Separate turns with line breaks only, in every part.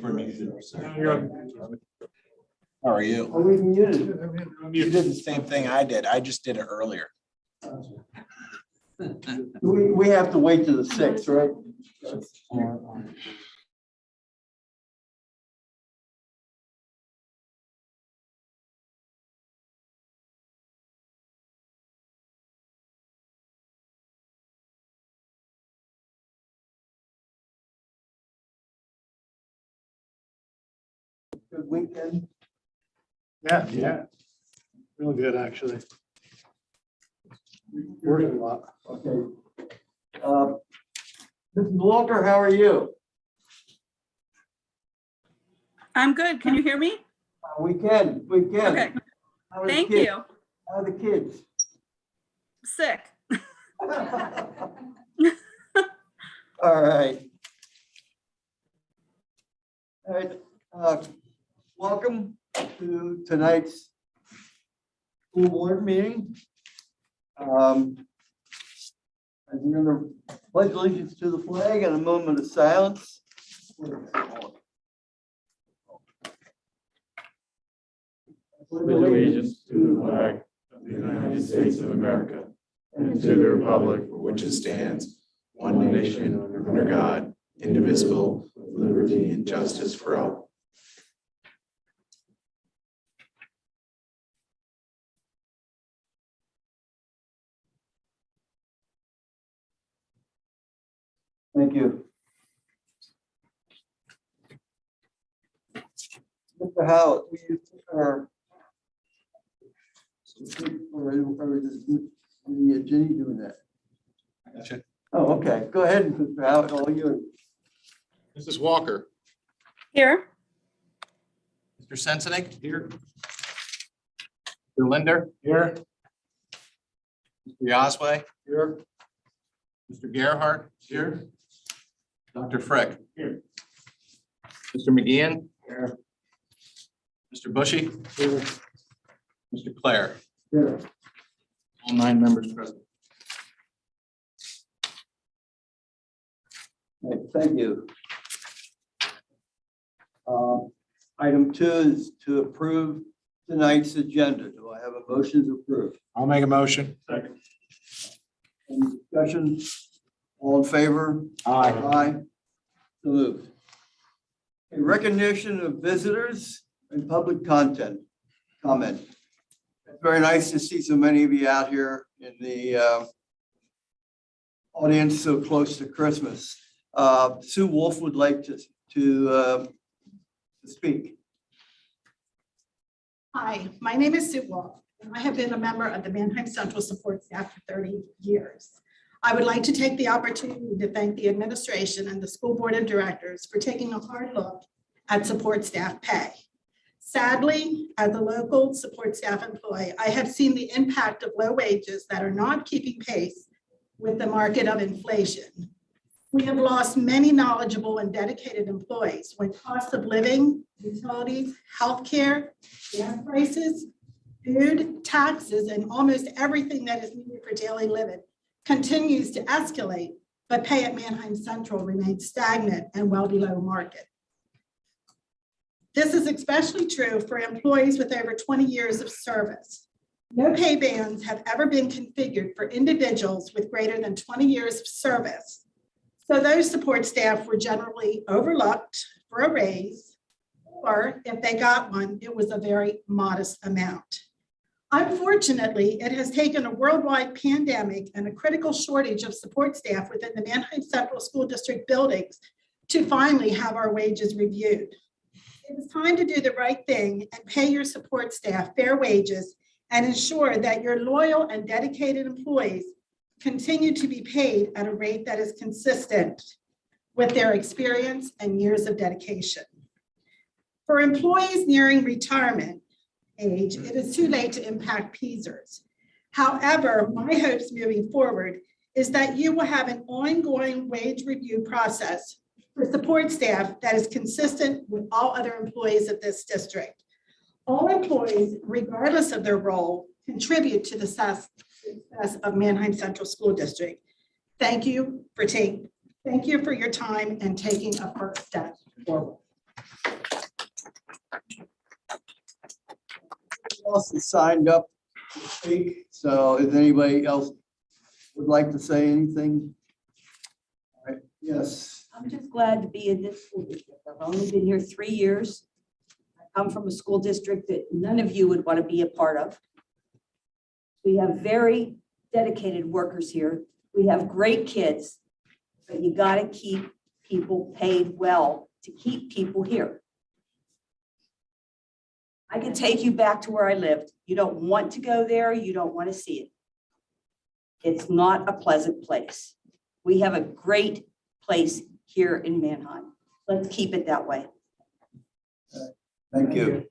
How are you?
Are we muted?
You did the same thing I did. I just did it earlier.
We have to wait till the 6th, right? Good weekend.
Yeah. Real good, actually. Working a lot.
Okay. Mrs. Walker, how are you?
I'm good. Can you hear me?
We can.
Okay,
How are the
thank
kids?
you.
How are the kids?
Sick.
All right. All right. Welcome to tonight's school board meeting. I'm going to pledge allegiance to the flag and a moment of silence.
With allegiance to the flag of the United States of America and to the republic for which it stands, one nation under God, indivisible, with liberty and justice for all.
Thank you. Mr. Howard, or Jenny doing that?
Gotcha.
Oh, okay. Go ahead, Mr. Howard, all you.
Mrs. Walker.
Here.
Mr. Sensenig. Here. Mr. Linder.
Here.
Mr. Yasway.
Here.
Mr. Gerhart.
Here.
Dr. Frick.
Here.
Mr. McGeehan.
Here.
Mr. Bushy.
Here.
Mr. Claire.
Here.
All 9 members present.
Right, thank you. Item 2 is to approve tonight's agenda. Do I have a motion to approve?
I'll make a motion.
Second.
Any discussion? All in favor?
Aye.
Aye. So moved. A recognition of visitors and public comment. It's very nice to see so many of you out here in the audience so close to Christmas. Sue Wolf would like to speak.
Hi, my name is Sue Wolf, and I have been a member of the Manheim Central Support Staff for 30 years. I would like to take the opportunity to thank the administration and the school board of directors for taking a hard look at support staff pay. Sadly, as a local support staff employee, I have seen the impact of low wages that are not keeping pace with the market of inflation. We have lost many knowledgeable and dedicated employees when costs of living, utilities, healthcare, gas prices, food, taxes, and almost everything that is needed for daily living continues to escalate, but pay at Manheim Central remains stagnant and well below market. This is especially true for employees with over 20 years of service. No pay bands have ever been configured for individuals with greater than 20 years of service. So those support staff were generally overlooked for a raise, or if they got one, it was a very modest amount. Unfortunately, it has taken a worldwide pandemic and a critical shortage of support staff within the Manheim Central School District buildings to finally have our wages reviewed. It is time to do the right thing and pay your support staff fair wages and ensure that your loyal and dedicated employees continue to be paid at a rate that is consistent with their experience and years of dedication. For employees nearing retirement age, it is too late to impact PSERS. However, my hopes moving forward is that you will have an ongoing wage review process for support staff that is consistent with all other employees of this district. All employees, regardless of their role, contribute to the success of Manheim Central School District. Thank you for your time and taking a first step forward.
Else is signed up to speak, so if anybody else would like to say anything? All right, yes.
I'm just glad to be in this school district. I've only been here 3 years. I come from a school district that none of you would want to be a part of. We have very dedicated workers here. We have great kids, but you got to keep people paid well to keep people here. I can take you back to where I lived. You don't want to go there. You don't want to see it. It's not a pleasant place. We have a great place here in Manheim. Let's keep it that way.
Thank you.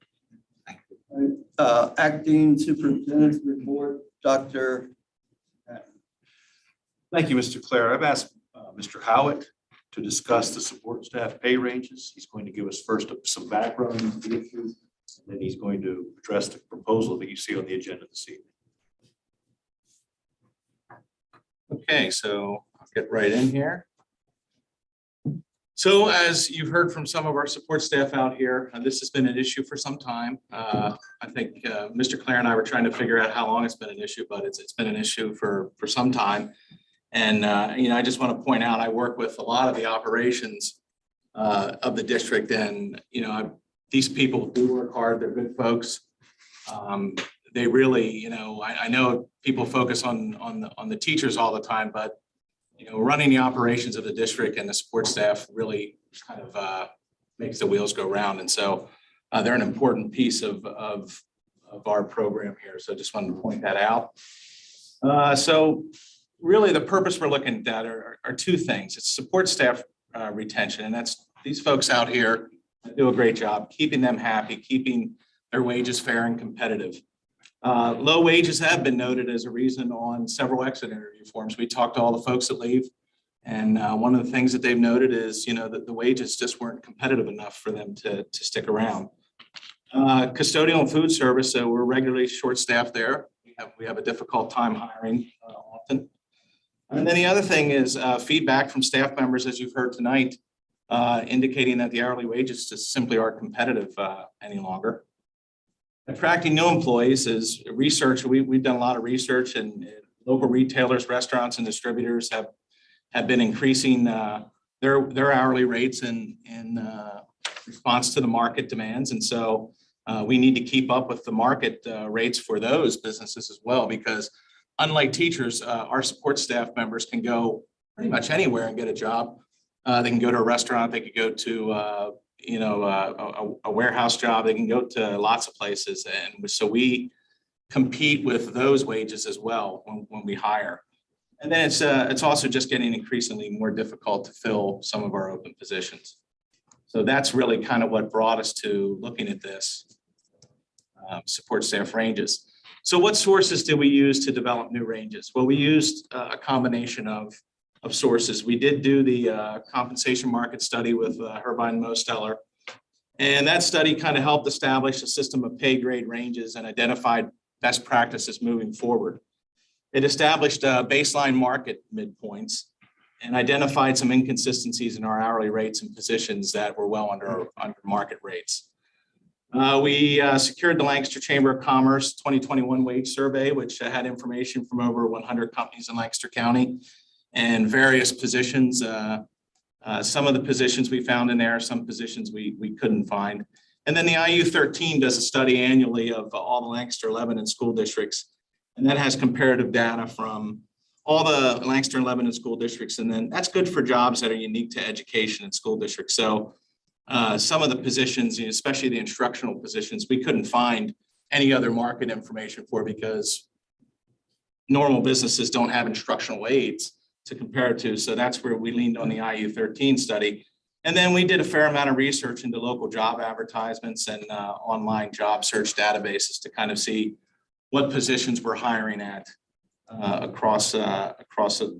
Acting Superintendent Report, Dr.
Thank you, Mr. Clare. I've asked Mr. Howitt to discuss the support staff pay ranges. He's going to give us first some background on the issue, and then he's going to address the proposal that you see on the agenda this evening.
Okay, so I'll get right in here. So as you've heard from some of our support staff out here, this has been an issue for some time. I think Mr. Clare and I were trying to figure out how long it's been an issue, but it's been an issue for some time. And I just want to point out, I work with a lot of the operations of the district, and these people do work hard. They're good folks. They really, I know people focus on the teachers all the time, but running the operations of the district and the support staff really kind of makes the wheels go round. And so they're an important piece of our program here. So just wanted to point that out. So really the purpose we're looking at are two things. It's support staff retention, and that's these folks out here that do a great job keeping them happy, keeping their wages fair and competitive. Low wages have been noted as a reason on several exit interview forms. We talked to all the folks that leave, and one of the things that they've noted is, that the wages just weren't competitive enough for them to stick around. Custodial and food service, so we're regularly short-staffed there. We have a difficult time hiring often. And then the other thing is feedback from staff members, as you've heard tonight, indicating that the hourly wages just simply aren't competitive any longer. Attracting new employees is research. We've done a lot of research, and local retailers, restaurants, and distributors have been increasing their hourly rates in response to the market demands. And so we need to keep up with the market rates for those businesses as well, because unlike teachers, our support staff members can go pretty much anywhere and get a job. They can go to a restaurant, they could go to a warehouse job, they can go to lots of places. And so we compete with those wages as well when we hire. And then it's also just getting increasingly more difficult to fill some of our open positions. So that's really kind of what brought us to looking at this support staff ranges. So what sources did we use to develop new ranges? Well, we used a combination of sources. We did do the compensation market study with Herbine Mosteller. And that study kind of helped establish a system of pay grade ranges and identified best practices moving forward. It established baseline market midpoints and identified some inconsistencies in our hourly rates and positions that were well under market rates. We secured the Lancaster Chamber of Commerce 2021 wage survey, which had information from over 100 companies in Lancaster County and various positions. Some of the positions we found in there, some positions we couldn't find. And then the IU13 does a study annually of all the Lancaster and Lebanon school districts. And that has comparative data from all the Lancaster and Lebanon school districts. And then that's good for jobs that are unique to education and school districts. So some of the positions, especially the instructional positions, we couldn't find any other market information for because normal businesses don't have instructional aids to compare it to. So that's where we leaned on the IU13 study. And then we did a fair amount of research into local job advertisements and online job search databases to kind of see what positions we're hiring at across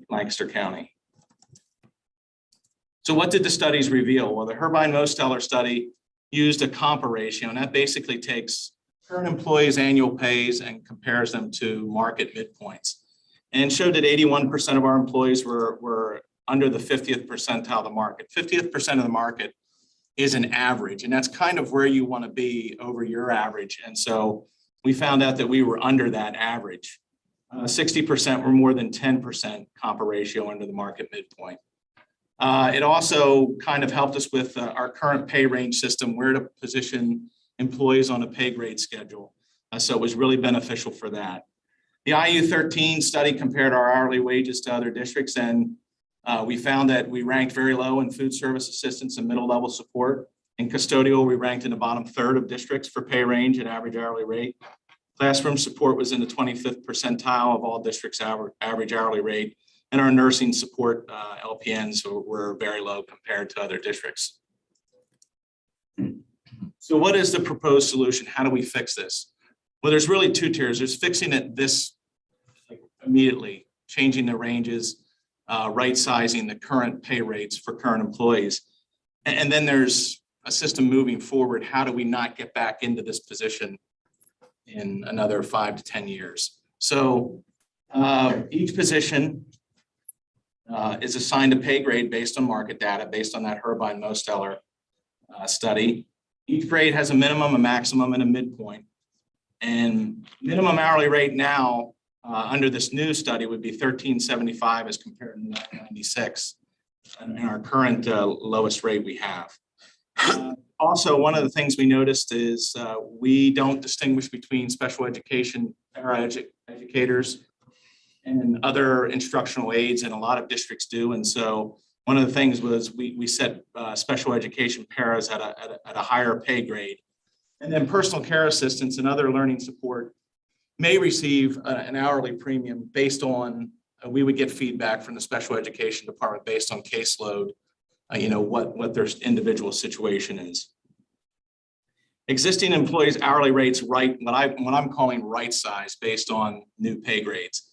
Lancaster County. So what did the studies reveal? Well, the Herbine Mosteller study used a compa ratio, and that basically takes current employees' annual pays and compares them to market midpoints, and showed that 81% of our employees were under the 50th percentile of the market. 50th percent of the market is an average, and that's kind of where you want to be over your average. And so we found out that we were under that average. 60% were more than 10% compa ratio under the market midpoint. It also kind of helped us with our current pay range system, where to position employees on a pay grade schedule. So it was really beneficial for that. The IU13 study compared our hourly wages to other districts, and we found that we ranked very low in food service assistants and middle level support. In custodial, we ranked in the bottom third of districts for pay range and average hourly rate. Classroom support was in the 25th percentile of all districts' average hourly rate. And our nursing support LPNs were very low compared to other districts. So what is the proposed solution? How do we fix this? Well, there's really two tiers. There's fixing it immediately, changing the ranges, right sizing the current pay rates for current employees. And then there's a system moving forward. How do we not get back into this position in another 5 to 10 years? So each position is assigned a pay grade based on market data, based on that Herbine-Mosteller study. Each grade has a minimum, a maximum, and a midpoint. And minimum hourly rate now under this new study would be $13.75 as compared to $9.96 in our current lowest rate we have. Also, one of the things we noticed is we don't distinguish between special education educators and other instructional aides, and a lot of districts do. And so one of the things was we set special education paras at a higher pay grade. And then personal care assistants and other learning support may receive an hourly premium based on, we would get feedback from the special education department based on caseload, what their individual situation is. Existing employees' hourly rates, what I'm calling right size based on new pay grades.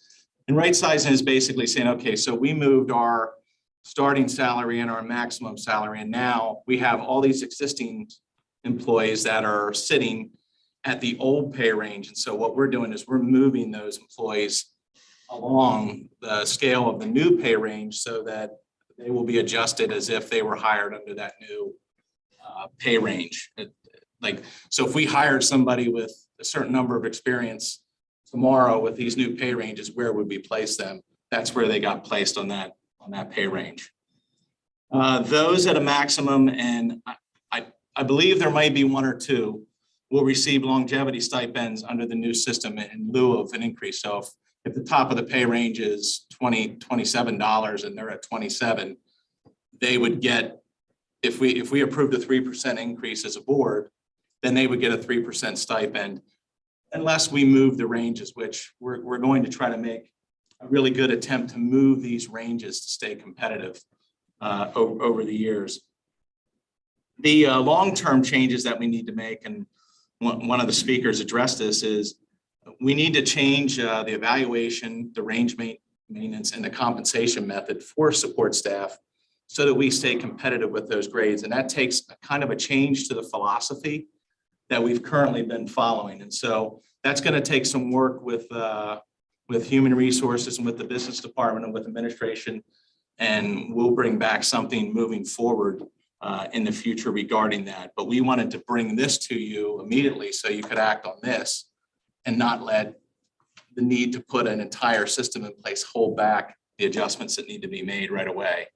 And right sizing is basically saying, okay, so we moved our starting salary and our maximum salary, and now we have all these existing employees that are sitting at the old pay range. And so what we're doing is we're moving those employees along the scale of the new pay range so that they will be adjusted as if they were hired under that new pay range. So if we hired somebody with a certain number of experience tomorrow with these new pay ranges, where would we place them? That's where they got placed on that pay range. Those at a maximum, and I believe there might be one or two, will receive longevity stipends under the new system in lieu of an increase. So if the top of the pay range is $27 and they're at 27, they would get, if we approved a 3% increase as a board, then they would get a 3% stipend, unless we move the ranges, which we're going to try to make a really good attempt to move these ranges to stay competitive over the years. The long-term changes that we need to make, and one of the speakers addressed this, is we need to change the evaluation, the range maintenance, and the compensation method for support staff so that we stay competitive with those grades. And that takes a kind of a change to the philosophy that we've currently been following. And so that's going to take some work with human resources and with the business department and with administration. And we'll bring back something moving forward in the future regarding that. But we wanted to bring this to you immediately so you could act on this and not let the need to put an entire system in place hold back the adjustments that need to be made right away.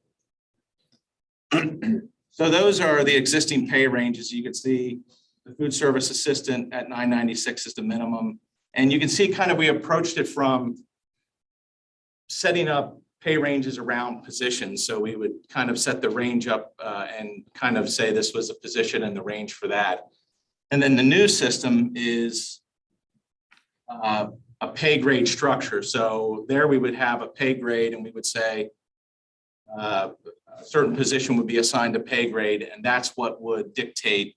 So those are the existing pay ranges. You can see the food service assistant at $9.96 is the minimum. And you can see kind of we approached it from setting up pay ranges around positions. So we would kind of set the range up and kind of say this was a position and the range for that. And then the new system is a pay grade structure. So there we would have a pay grade and we would say a certain position would be assigned a pay grade, and that's what would dictate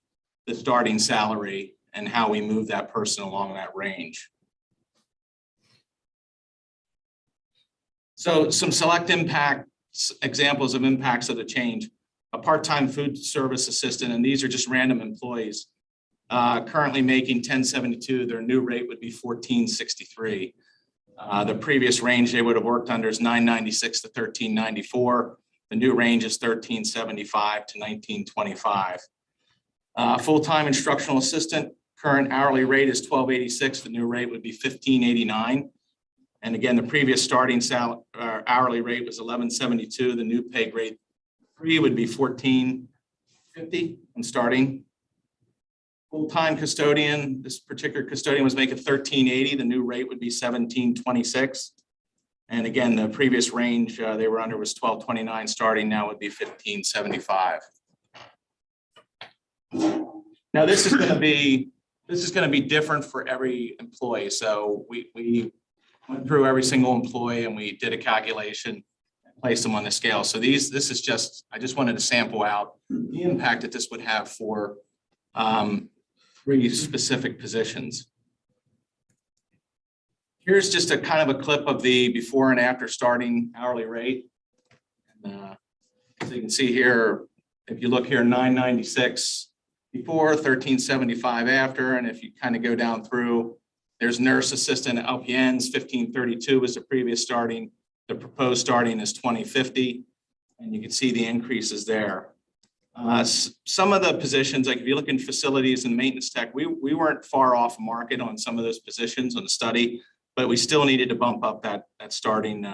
the starting salary and how we move that person along that range. So some select impacts, examples of impacts of the change. A part-time food service assistant, and these are just random employees, currently making $10.72. Their new rate would be $14.63. The previous range they would have worked under is $9.96 to $13.94. The new range is $13.75 to $19.25. Full-time instructional assistant, current hourly rate is $12.86. The new rate would be $15.89. And again, the previous starting hourly rate was $11.72. The new pay grade 3 would be $14.50 and starting. Full-time custodian, this particular custodian was making $13.80. The new rate would be $17.26. And again, the previous range they were under was $12.29 starting, now would be $15.75. Now, this is going to be different for every employee. So we went through every single employee and we did a calculation and placed them on the scale. So I just wanted to sample out the impact that this would have for 3 specific positions. Here's just a kind of a clip of the before and after starting hourly rate. And, so you can see here, if you look here, $9.96 before, $13.75 after, and if you kind of go down through, there's nurse assistant LPNs, $15.32 was the previous starting. The proposed starting is $20.50, and you can see the increases there. Some of the positions, like if you look in facilities and maintenance tech, we weren't far off market on some of those positions on the study, but we still needed to bump up that starting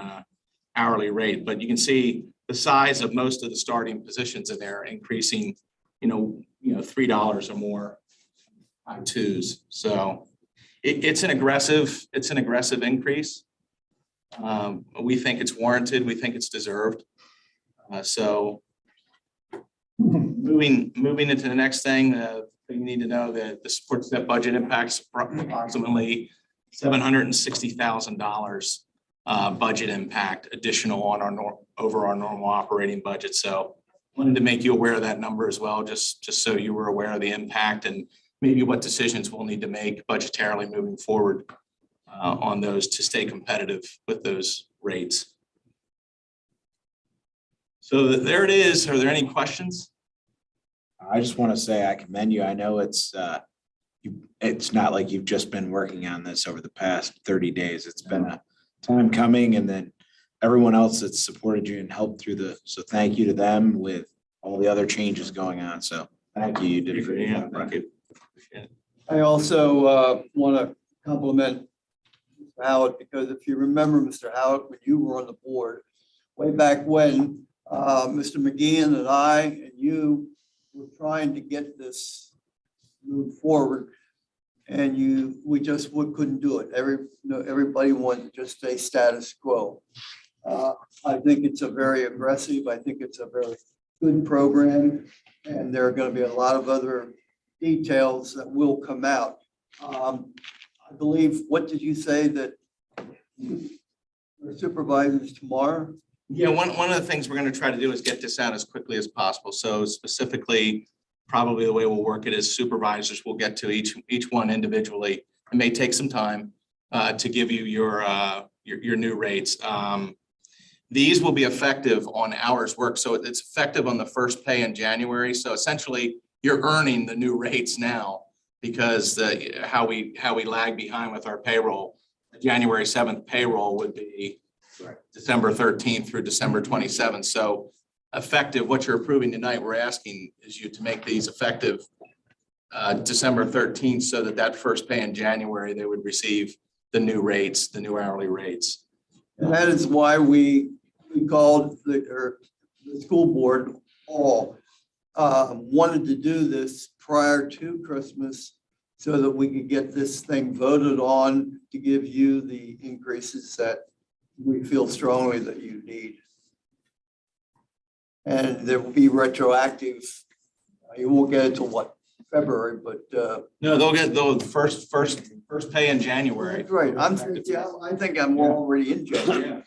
hourly rate. But you can see the size of most of the starting positions in there increasing, $3 or more on twos. So it's an aggressive increase. We think it's warranted. We think it's deserved. So moving into the next thing, you need to know that the support step budget impacts approximately $760,000 budget impact additional on over our normal operating budget. So wanted to make you aware of that number as well, just so you were aware of the impact and maybe what decisions we'll need to make budgetarily moving forward on those to stay competitive with those rates. So there it is. Are there any questions?
I just want to say I commend you. I know it's not like you've just been working on this over the past 30 days. It's been a time coming, and then everyone else that's supported you and helped through so thank you to them with all the other changes going on. So thank you. You did a great job.
Thank you.
I also want to compliment Mr. Howard, because if you remember, Mr. Howard, when you were on the board, way back when, Mr. McGeehan and I and you were trying to get this moved forward, and we just couldn't do it. Everybody wanted to just stay status quo. I think it's a very aggressive, I think it's a very good program, and there are going to be a lot of other details that will come out. I believe, what did you say, that the supervisors tomorrow?
Yeah, one of the things we're going to try to do is get this out as quickly as possible. So specifically, probably the way we'll work it is supervisors will get to each one individually. It may take some time to give you your new rates. These will be effective on hours worked. So it's effective on the first pay in January. So essentially, you're earning the new rates now because how we lag behind with our payroll. The January 7th payroll would be December 13th through December 27th. So effective, what you're approving tonight, we're asking is you to make these effective December 13th, so that first pay in January, they would receive the new rates, the new hourly rates.
And that is why we called the school board all wanted to do this prior to Christmas so that we could get this thing voted on to give you the increases that we feel strongly that you need. And there will be retroactive. You won't get it till what, February, but
No, they'll get the first pay in January.
right. I think I'm already in January.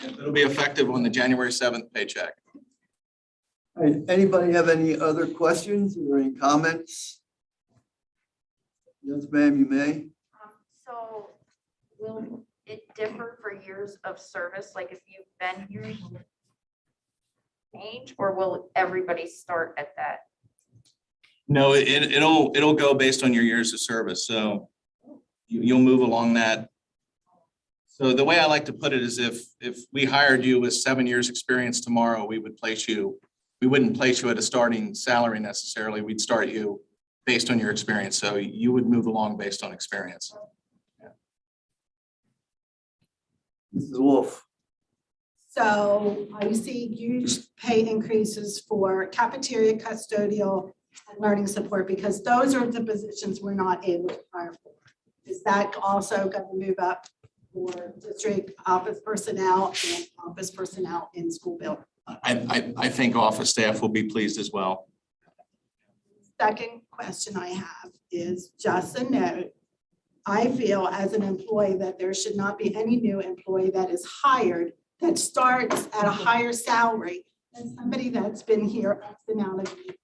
It'll be effective on the January 7th paycheck.
Anybody have any other questions or any comments? Yes, ma'am, you may.
So will it differ for years of service? Like if you've been here, change, or will everybody start at that?
No, it'll go based on your years of service. So you'll move along that. So the way I like to put it is if we hired you with 7 years experience tomorrow, we would place you we wouldn't place you at a starting salary necessarily. We'd start you based on your experience. So you would move along based on experience.
Mrs. Wolf.
So I see huge pay increases for cafeteria, custodial, and learning support because those are the positions we're not able to hire for. Is that also going to move up for district office personnel and office personnel in school building?
I think office staff will be pleased as well.
Second question I have is just a note. I feel as an employee that there should not be any new employee that is hired that starts at a higher salary than somebody that's been here X amount of years.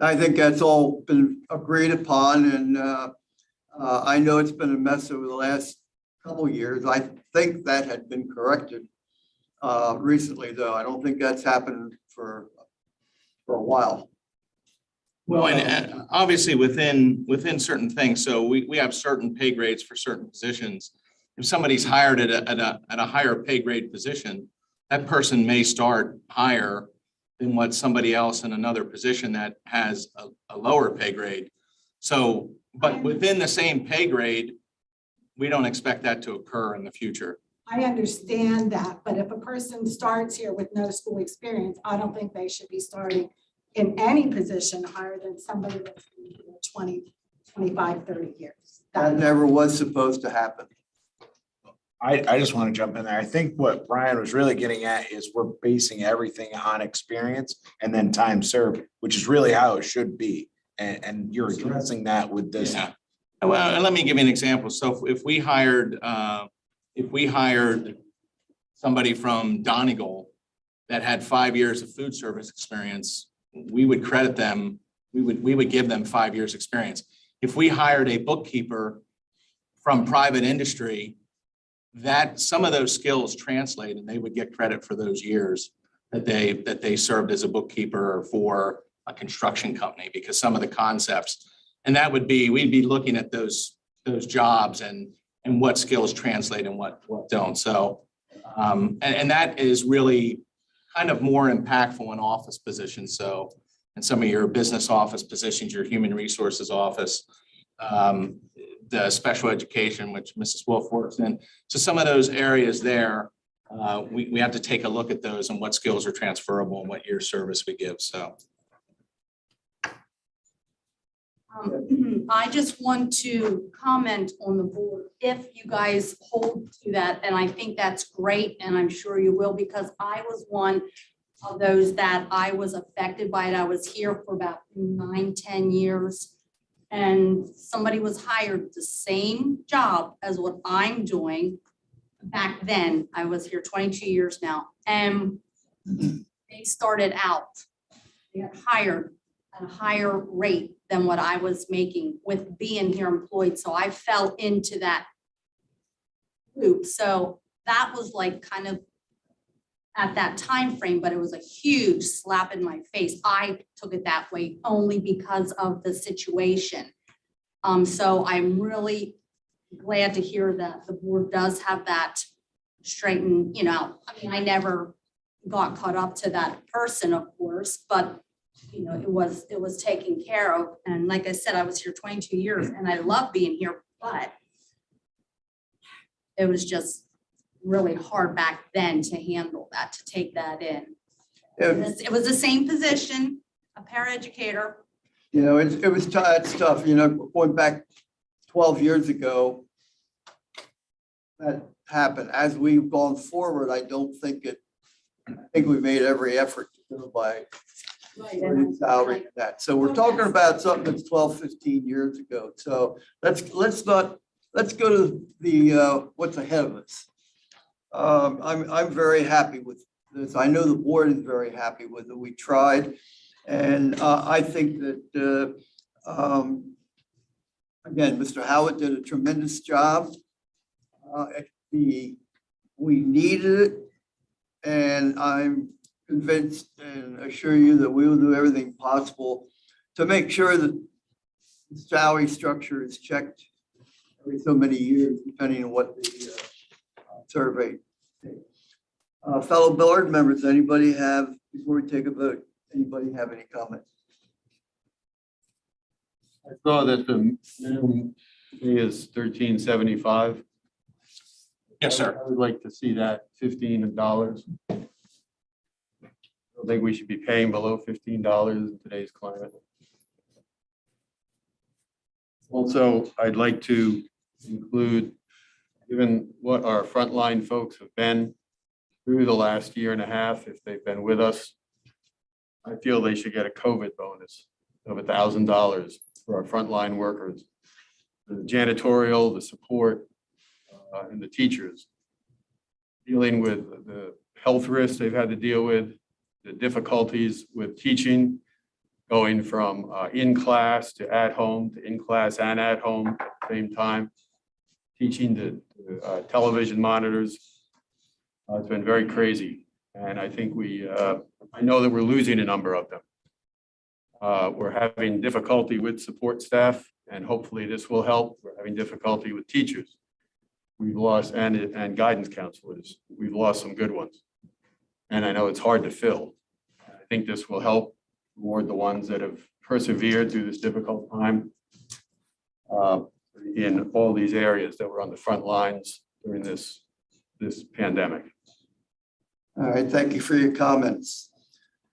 I think that's all been agreed upon, and I know it's been a mess over the last couple of years. I think that had been corrected recently, though. I don't think that's happened for a while.
Well, and obviously within certain things, so we have certain pay grades for certain positions. If somebody's hired at a higher pay grade position, that person may start higher than what somebody else in another position that has a lower pay grade. So, but within the same pay grade, we don't expect that to occur in the future.
I understand that, but if a person starts here with no school experience, I don't think they should be starting in any position higher than somebody that's been here 20, 25, 30 years.
That never was supposed to happen.
I just want to jump in there. I think what Brian was really getting at is we're basing everything on experience and then time served, which is really how it should be. And you're addressing that with this.
Yeah. Well, let me give you an example. So if we hired somebody from Donegal that had 5 years of food service experience, we would credit them. We would give them 5 years experience. If we hired a bookkeeper from private industry, that some of those skills translate and they would get credit for those years that they served as a bookkeeper for a construction company, because some of the concepts, and that would be, we'd be looking at those jobs and what skills translate and what don't. So and that is really kind of more impactful in office positions. So in some of your business office positions, your human resources office, the special education, which Mrs. Wolf works in. So some of those areas there, we have to take a look at those and what skills are transferable and what year service we give, so.
I just want to comment on the board, if you guys hold to that, and I think that's great, and I'm sure you will, because I was one of those that I was affected by it. I was here for about 9, 10 years. And somebody was hired the same job as what I'm doing back then. I was here 22 years now. And they started out, they got hired at a higher rate than what I was making with being here employed. So I fell into that loop. So that was like kind of at that time frame, but it was a huge slap in my face. I took it that way only because of the situation. So I'm really glad to hear that the board does have that straightened, you know. I mean, I never got caught up to that person, of course, but you know, it was taken care of. And like I said, I was here 22 years and I love being here, but it was just really hard back then to handle that, to take that in. It was the same position, a paraeducator.
You know, it's tough, you know, going back 12 years ago, that happened. As we've gone forward, I think we made every effort to go by salary and that. So we're talking about something that's 12, 15 years ago. So let's go to the what's ahead of us. I'm very happy with this. I know the board is very happy with it. We tried. And I think that, again, Mr. Howard did a tremendous job. We needed it. And I'm convinced and assure you that we will do everything possible to make sure that the salary structure is checked every so many years, depending on what the survey. Fellow board members, anybody have, before we take a vote, anybody have any comments?
I saw that the minimum fee is $13.75.
Yes, sir.
I would like to see that $15. I don't think we should be paying below $15 in today's climate. Also, I'd like to include, given what our frontline folks have been through the last year and a half, if they've been with us, I feel they should get a COVID bonus of $1,000 for our frontline workers. The janitorial, the support, and the teachers. Dealing with the health risks they've had to deal with, the difficulties with teaching, going from in class to at home, to in class and at home at the same time, teaching to television monitors. It's been very crazy. And I think I know that we're losing a number of them. We're having difficulty with support staff, and hopefully this will help. We're having difficulty with teachers. We've lost, and guidance counselors. We've lost some good ones. And I know it's hard to fill. I think this will help reward the ones that have persevered through this difficult time in all these areas that were on the front lines during this pandemic.
All right, thank you for your comments.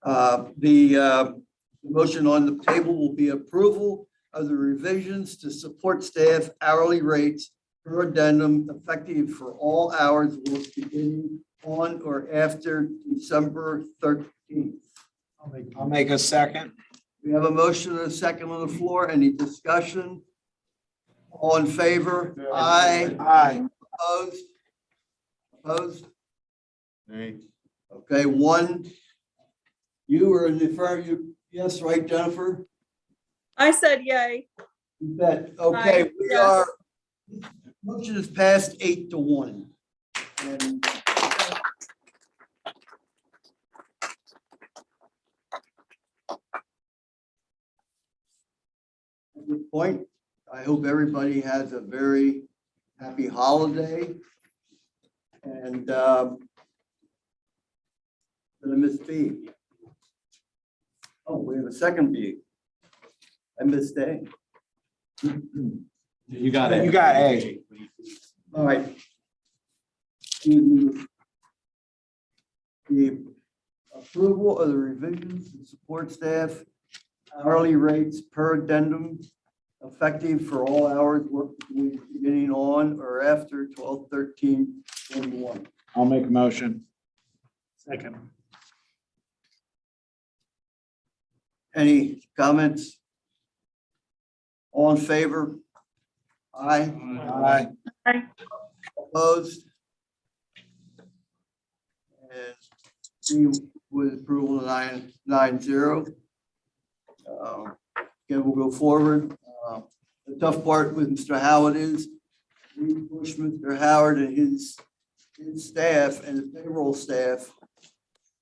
The motion on the table will be approval of the revisions to support staff hourly rates per addendum effective for all hours worked beginning on or after December 13th.
I'll make a second.
We have a motion and a second on the floor. Any discussion? All in favor? Aye.
Aye.
Opposed? Opposed?
Nay.
Okay, one. You were in the affirmative, yes, right, Jennifer?
I said yay.
You bet. Okay,
Aye,
we
yes.
are, motion is passed 8-1. And at this point, I hope everybody has a very happy holiday. And gonna miss B. Oh, we have a second B. I missed A.
You got it.
You got A.
All right. The approval of the revisions and support staff hourly rates per addendum effective for all hours worked beginning on or after 12/13/21.
I'll make a motion.
Second.
Any comments? All in favor? Aye.
Aye.
Opposed? And C with approval 9-0. Again, we'll go forward. The tough part with Mr. Howard is we push Mr. Howard and his staff and the payroll staff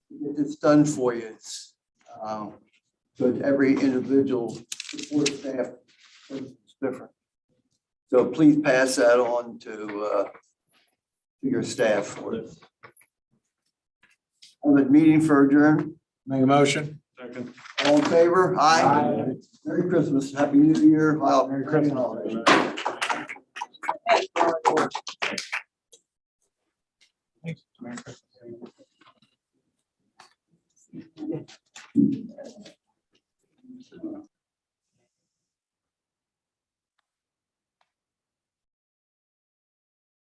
to get this done for you. It's but every individual support staff is different. So please pass that on to your staff for this. Have a meeting for adjourn.
Make a motion.
Second.
All in favor? Aye.
Aye.
Merry Christmas. Happy New Year. Well,
Merry Christmas.
holidays.
Merry Christmas.